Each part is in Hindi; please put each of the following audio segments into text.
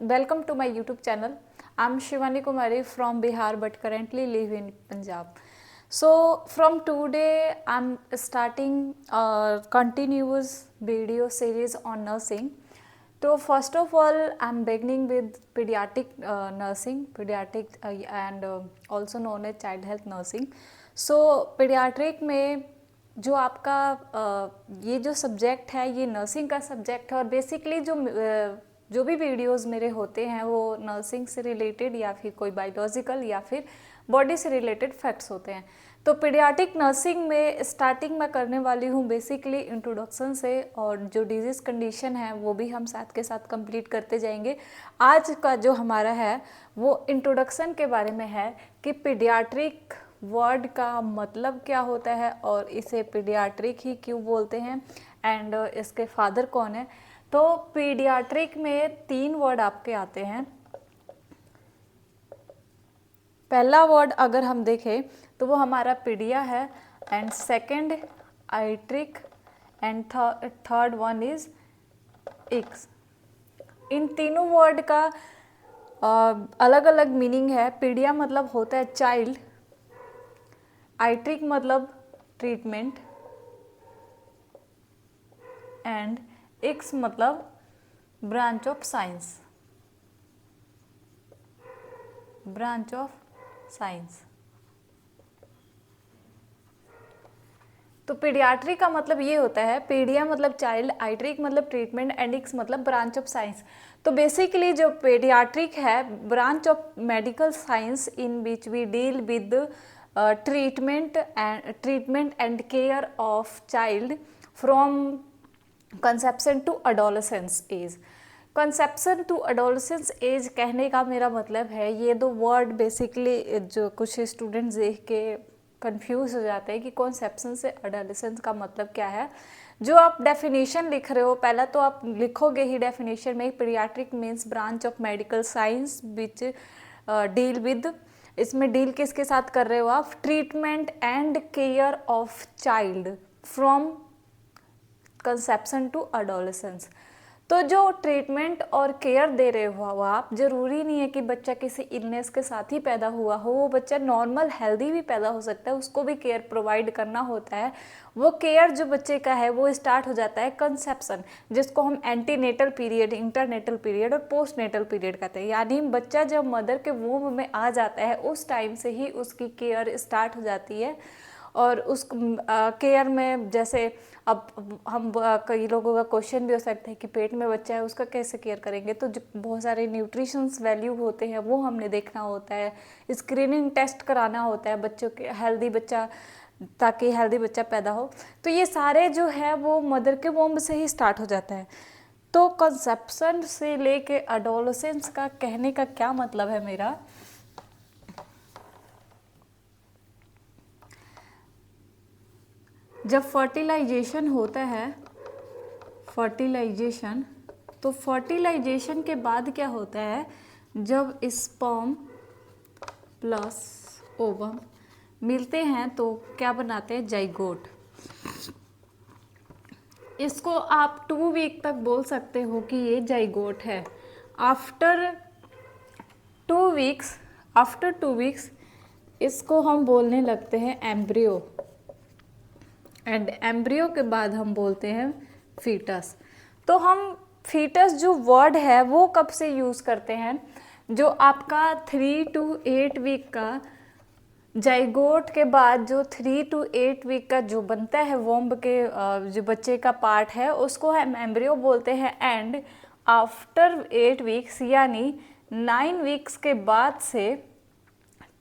welcome to my YouTube channel. I'm Shivani Kumari from Bihar but currently live in Punjab. So from today I'm starting a continuous video series on nursing. So first of all I'm beginning with pediatric nursing, pediatric and also known as child health nursing. So pediatric में जो आपका ये जो सब्जेक्ट है ये नर्सिंग का सब्जेक्ट है और बेसिकली जो भी वीडियोस मेरे होते हैं वो नर्सिंग से रिलेटेड या फिर कोई बायोलॉजिकल या फिर बॉडी से रिलेटेड फैक्ट्स होते हैं। तो पीडियाट्रिक नर्सिंग में स्टार्टिंग मैं करने वाली हूँ बेसिकली इंट्रोडक्शन से, और जो डिजीज़ कंडीशन है वो भी हम साथ के साथ कंप्लीट करते जाएंगे। आज का जो हमारा है वो इंट्रोडक्शन के बारे में है कि पीडियाट्रिक वर्ड का मतलब क्या होता है और इसे पीडियाट्रिक ही क्यों बोलते हैं एंड इसके फादर कौन है। तो पीडियाट्रिक में 3 वर्ड आपके आते हैं। पहला वर्ड अगर हम देखें तो वो हमारा पीडिया है एंड सेकंड आइट्रिक एंड थर्ड वन इज इक्स। इन तीनों वर्ड का अलग अलग मीनिंग है। पीडिया मतलब होता है चाइल्ड, आइट्रिक मतलब ट्रीटमेंट एंड एक्स मतलब branch of science, branch of science. तो पीडियाट्रिक का मतलब ये होता है, पीडिया मतलब चाइल्ड, आइट्रिक मतलब ट्रीटमेंट एंड एक्स मतलब ब्रांच ऑफ साइंस। तो बेसिकली जो पीडियाट्रिक है branch of medical science in which we deal with treatment and care of child from conception to adolescence age। Conception to adolescence age कहने का मेरा मतलब है, ये दो वर्ड बेसिकली जो कुछ स्टूडेंट्स देख के कंफ्यूज हो जाते हैं कि कंसेप्शन से एडोलेसेंस का मतलब क्या है। जो आप डेफिनेशन लिख रहे हो पहला तो आप लिखोगे ही डेफिनेशन में, paediatric means branch of medical science which deal with, इसमें डील किसके साथ कर रहे हो आप, treatment and care of child from conception to adolescence. तो जो ट्रीटमेंट और केयर दे रहे हो आप, जरूरी नहीं है कि बच्चा किसी इलनेस के साथ ही पैदा हुआ हो, वो बच्चा नॉर्मल हेल्दी भी पैदा हो सकता है, उसको भी केयर प्रोवाइड करना होता है। वो केयर जो बच्चे का है वो स्टार्ट हो जाता है कंसेप्शन, जिसको हम एंटीनेटल पीरियड, इंटरनेटल पीरियड और पोस्टनेटल पीरियड कहते हैं। यानी बच्चा जब मदर के वूम्ब में आ जाता है उस टाइम से ही उसकी केयर स्टार्ट हो जाती है। और उस केयर में जैसे अब हम कई लोगों का क्वेश्चन भी हो सकता है कि पेट में बच्चा है उसका कैसे केयर करेंगे, तो जो बहुत सारे न्यूट्रिशंस वैल्यू होते हैं वो हमने देखना होता है, स्क्रीनिंग टेस्ट कराना होता है बच्चों के, हेल्दी बच्चा, ताकि हेल्दी बच्चा पैदा हो। तो ये सारे जो है वो मदर के वोम्ब से ही स्टार्ट हो जाता है। तो कंसेप्शन से लेके एडोलेसेंस का कहने का क्या मतलब है मेरा, जब फर्टिलाइजेशन होता है, फर्टिलाइजेशन, तो फर्टिलाइजेशन के बाद क्या होता है, जब स्पर्म प्लस ओवम मिलते हैं तो क्या बनाते हैं, जाइगोट। इसको आप 2 वीक तक बोल सकते हो कि ये जाइगोट है। आफ्टर 2 वीक्स इसको हम बोलने लगते हैं एम्ब्रियो, एंड एम्ब्रियो के बाद हम बोलते हैं फीटस। तो हम फीटस जो वर्ड है वो कब से यूज़ करते हैं, जो आपका 3 to 8 वीक का जाइगोट के बाद जो 3 to 8 वीक का जो बनता है वोम्ब के जो बच्चे का पार्ट है उसको हम एम्ब्रियो बोलते हैं। एंड आफ्टर 8 वीक्स यानी 9 वीक्स के बाद से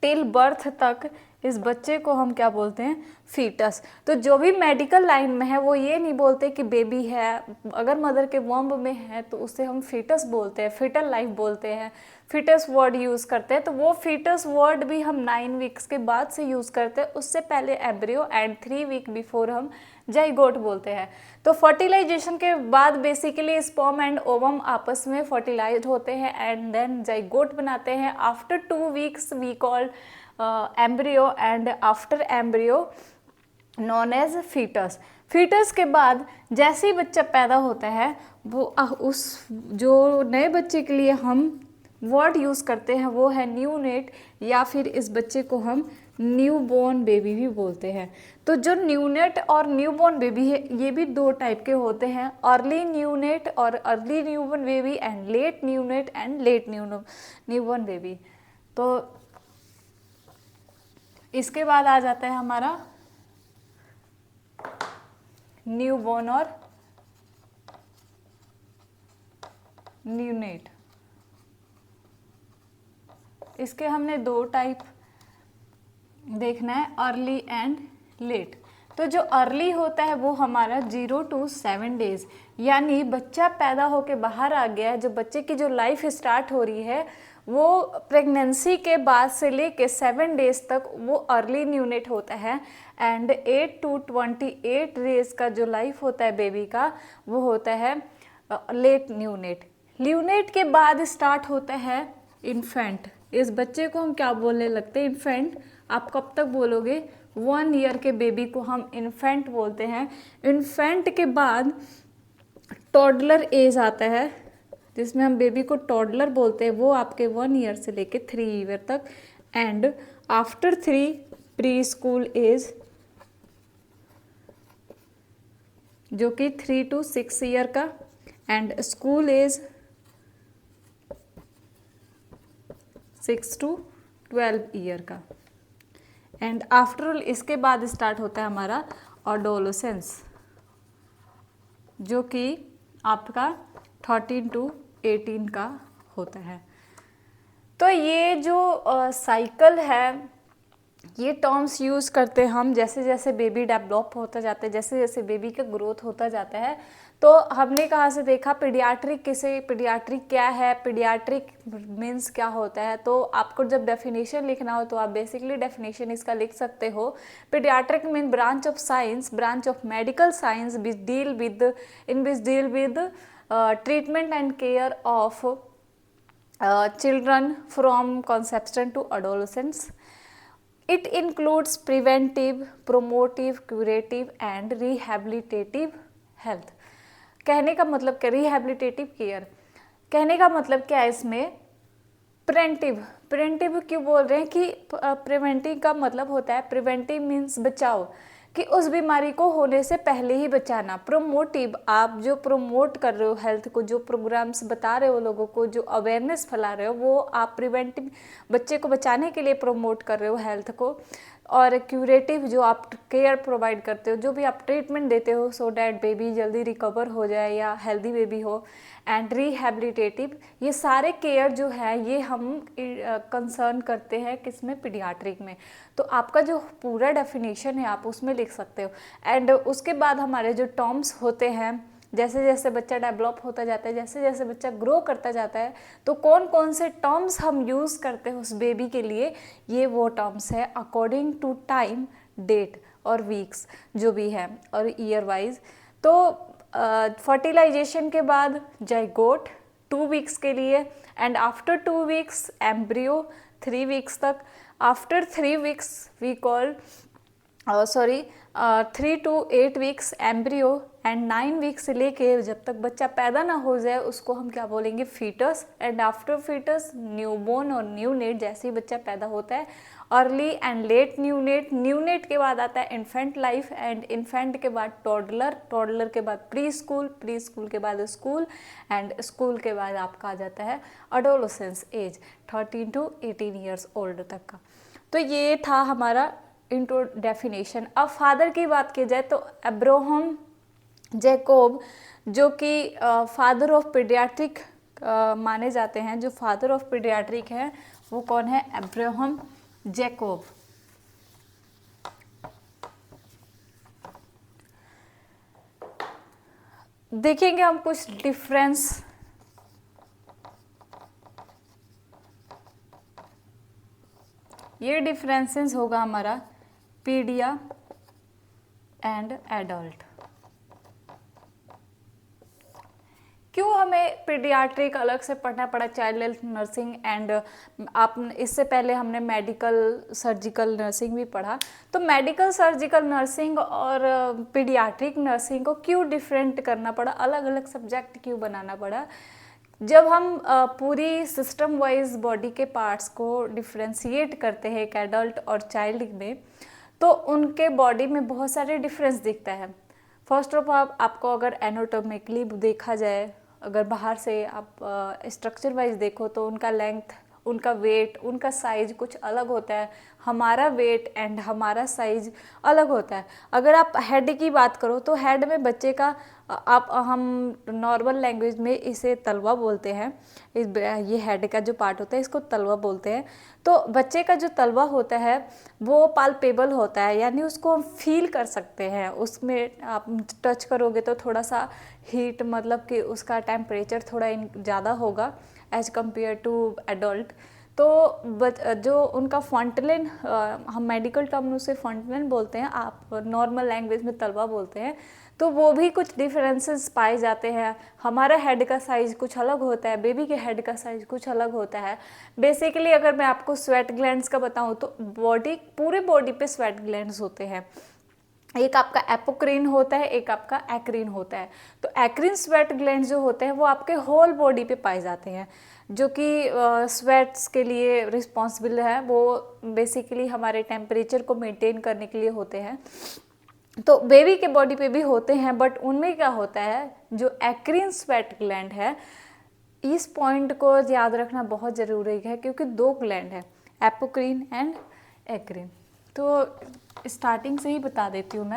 टिल बर्थ तक इस बच्चे को हम क्या बोलते हैं, फीटस। तो जो भी मेडिकल लाइन में है वो ये नहीं बोलते कि बेबी है, अगर मदर के वॉम्ब में है तो उसे हम फीटस बोलते हैं, फीटल लाइफ बोलते हैं, फीटस वर्ड यूज़ करते हैं। तो वो फीटस वर्ड भी हम 9 वीक्स के बाद से यूज़ करते हैं, उससे पहले एम्ब्रियो एंड 3 वीक बिफोर हम जाइगोट बोलते हैं। तो फर्टिलाइजेशन के बाद बेसिकली स्पर्म एंड ओवम आपस में फर्टिलाइज होते हैं एंड देन जाइगोट बनाते हैं। After 2 weeks we call embryo and after embryo known as foetus. Foetus के बाद जैसे ही बच्चा पैदा होता है वो उस जो नए बच्चे के लिए हम वर्ड यूज़ करते हैं वो है न्यूनेट, या फिर इस बच्चे को हम न्यू बॉर्न बेबी भी बोलते हैं। तो जो न्यूनेट और न्यू बॉर्न बेबी है ये भी दो टाइप के होते हैं, अर्ली न्यूनेट और early new born baby, and late neonate and let new born baby. तो इसके बाद आ जाता है हमारा न्यू बॉर्न और न्यूनेट। इसके हमने दो टाइप देखना है, अर्ली एंड लेट। तो जो अर्ली होता है वो हमारा 0 to 7 डेज, यानी बच्चा पैदा होके बाहर आ गया है, जो बच्चे की जो लाइफ स्टार्ट हो रही है वो प्रेगनेंसी के बाद से लेके 7 डेज तक वो अर्ली न्यूनेट होता है, एंड 8 to 28 डेज का जो लाइफ होता है बेबी का वो होता है लेट न्यूनेट। न्यूनेट के बाद स्टार्ट होता है इन्फेंट। इस बच्चे को हम क्या बोलने लगते हैं? इन्फेंट। आप कब तक बोलोगे? 1 ईयर के बेबी को हम इन्फेंट बोलते हैं। इन्फेंट के बाद टॉडलर एज आता है, जिसमें हम बेबी को टॉडलर बोलते हैं, वो आपके 1 ईयर से लेके 3 ईयर तक, and after 3 pre school age, जो कि 3 to 6 ईयर का, and school age 6 to 12 year का, एंड आफ्टर इसके बाद स्टार्ट होता है हमारा एडोलेसेंस, जो कि आपका 13 to 18 का होता है। तो ये जो साइकिल है, ये टर्म्स यूज़ करते हैं हम जैसे जैसे बेबी डेवलप होता जाता है, जैसे जैसे बेबी का ग्रोथ होता जाता है। तो हमने कहाँ से देखा पीडियाट्रिक किसे, पीडियाट्रिक क्या है, पीडियाट्रिक मीन्स क्या होता है। तो आपको जब डेफिनेशन लिखना हो तो आप बेसिकली डेफिनेशन इसका लिख सकते हो। Paediatric mean branch of science, branch of medical science which deal with treatment and care of children from conception to adolescence. It includes preventive, promotive, curative and rehabilitative health. कहने का मतलब क्या? Rehabilitative care. कहने का मतलब क्या है इसमें? प्रिवेंटिव। प्रिवेंटिव क्यों बोल रहे हैं कि प्रिवेंटिव का मतलब होता है, प्रिवेंटिव मीन्स बचाओ, कि उस बीमारी को होने से पहले ही बचाना। प्रोमोटिव, आप जो प्रोमोट कर रहे हो हेल्थ को, जो प्रोग्राम्स बता रहे हो लोगों को, जो अवेयरनेस फैला रहे हो, वो आप प्रिवेंटिव, बच्चे को बचाने के लिए प्रोमोट कर रहे हो हेल्थ को। और क्यूरेटिव, जो आप केयर प्रोवाइड करते हो, जो भी आप ट्रीटमेंट देते हो सो डैट बेबी जल्दी रिकवर हो जाए या हेल्दी बेबी हो। एंड रिहेबिलिटेटिव, ये सारे केयर जो है ये हम कंसर्न करते हैं किसमें? पीडियाट्रिक में। तो आपका जो पूरा डेफिनेशन है आप उसमें लिख सकते हो। एंड उसके बाद हमारे जो टर्म्स होते हैं, जैसे जैसे बच्चा डेवलप होता जाता है, जैसे जैसे बच्चा ग्रो करता जाता है, तो कौन कौन से टर्म्स हम यूज़ करते हैं उस बेबी के लिए, ये वो टर्म्स है अकॉर्डिंग टू टाइम, डेट और वीक्स जो भी है, और ईयर वाइज। तो फर्टिलाइजेशन के बाद जाइगोट 2 वीक्स के लिए, and after 2 weeks embryo 3 weeks तक। After 3 weeks we call 3 to 8 weeks embryo, and 9 weeks से लेके जब तक बच्चा पैदा ना हो जाए उसको हम क्या बोलेंगे? Foetus. And after foetus newborn और न्यूनेट, जैसे ही बच्चा पैदा होता है। Early and late neonate, neonate के बाद आता है इन्फेंट लाइफ, एंड इन्फेंट के बाद टॉडलर, टॉडलर के बाद प्री स्कूल, प्री स्कूल के बाद स्कूल, एंड स्कूल के बाद आपका आ जाता है adolescence age 13 to 18 years old तक का। तो ये था हमारा इंटो डेफिनेशन। अब फादर की बात की जाए तो अब्राहम जैकोब, जो कि फादर ऑफ पीडियाट्रिक माने जाते हैं, जो फादर ऑफ पीडियाट्रिक है वो कौन है? Abraham Jacob. देखेंगे हम कुछ डिफरेंस। ये डिफरेंसेस होगा हमारा पीडिया एंड एडल्ट। क्यों हमें पीडियाट्रिक अलग से पढ़ना पड़ा, चाइल्ड हेल्थ नर्सिंग एंड आप इससे पहले हमने मेडिकल सर्जिकल नर्सिंग भी पढ़ा। तो मेडिकल सर्जिकल नर्सिंग और पीडियाट्रिक नर्सिंग को क्यों डिफरेंट करना पड़ा, अलग अलग सब्जेक्ट क्यों बनाना पड़ा? जब हम पूरी सिस्टम वाइज बॉडी के पार्ट्स को डिफ्रेंशिएट करते हैं एक एडल्ट और चाइल्ड में, तो उनके बॉडी में बहुत सारे डिफरेंस दिखता है। फर्स्ट ऑफ ऑल आपको अगर एनाटॉमिकली देखा जाए, अगर बाहर से आप स्ट्रक्चर वाइज देखो तो उनका लेंथ, उनका वेट, उनका साइज कुछ अलग होता है। हमारा वेट एंड हमारा साइज अलग होता है। अगर आप हेड की बात करो तो हेड में बच्चे का हम नॉर्मल लैंग्वेज में इसे तलवा बोलते हैं। ये हेड का जो पार्ट होता है इसको तलवा बोलते हैं। तो बच्चे का जो तलवा होता है वो पाल्पेबल होता है, यानी उसको हम फील कर सकते हैं। उसमें आप टच करोगे तो थोड़ा सा हीट, मतलब कि उसका टेम्परेचर थोड़ा ज़्यादा होगा एज कम्पेयर टू एडल्ट। तो जो उनका फॉन्टलिन, हम मेडिकल टर्म में उसे फॉन्टलिन बोलते हैं, आप नॉर्मल लैंग्वेज में तलवा बोलते हैं। तो वो भी कुछ डिफरेंसेस पाए जाते हैं। हमारा हेड का साइज़ कुछ अलग होता है, बेबी के हेड का साइज़ कुछ अलग होता है। बेसिकली अगर मैं आपको स्वेट ग्लैंड्स का बताऊं तो पूरे बॉडी पे स्वेट ग्लैंड्स होते हैं। एक आपका एपोक्रीन होता है, एक आपका एक्रीन होता है। तो एक्रीन स्वेट ग्लैंड जो होते हैं वो आपके होल बॉडी पे पाए जाते हैं, जो कि स्वेट्स के लिए रिस्पॉन्सिबल है। वो बेसिकली हमारे टेम्परेचर को मेंटेन करने के लिए होते हैं। तो बेबी के बॉडी पे भी होते हैं, बट उनमें क्या होता है, जो एक्रीन स्वेट ग्लैंड है, इस पॉइंट को याद रखना बहुत ज़रूरी है क्योंकि 2 ग्लैंड है, एपोक्रीन एंड एक्रीन। तो स्टार्टिंग से ही बता देती हूँ मैं।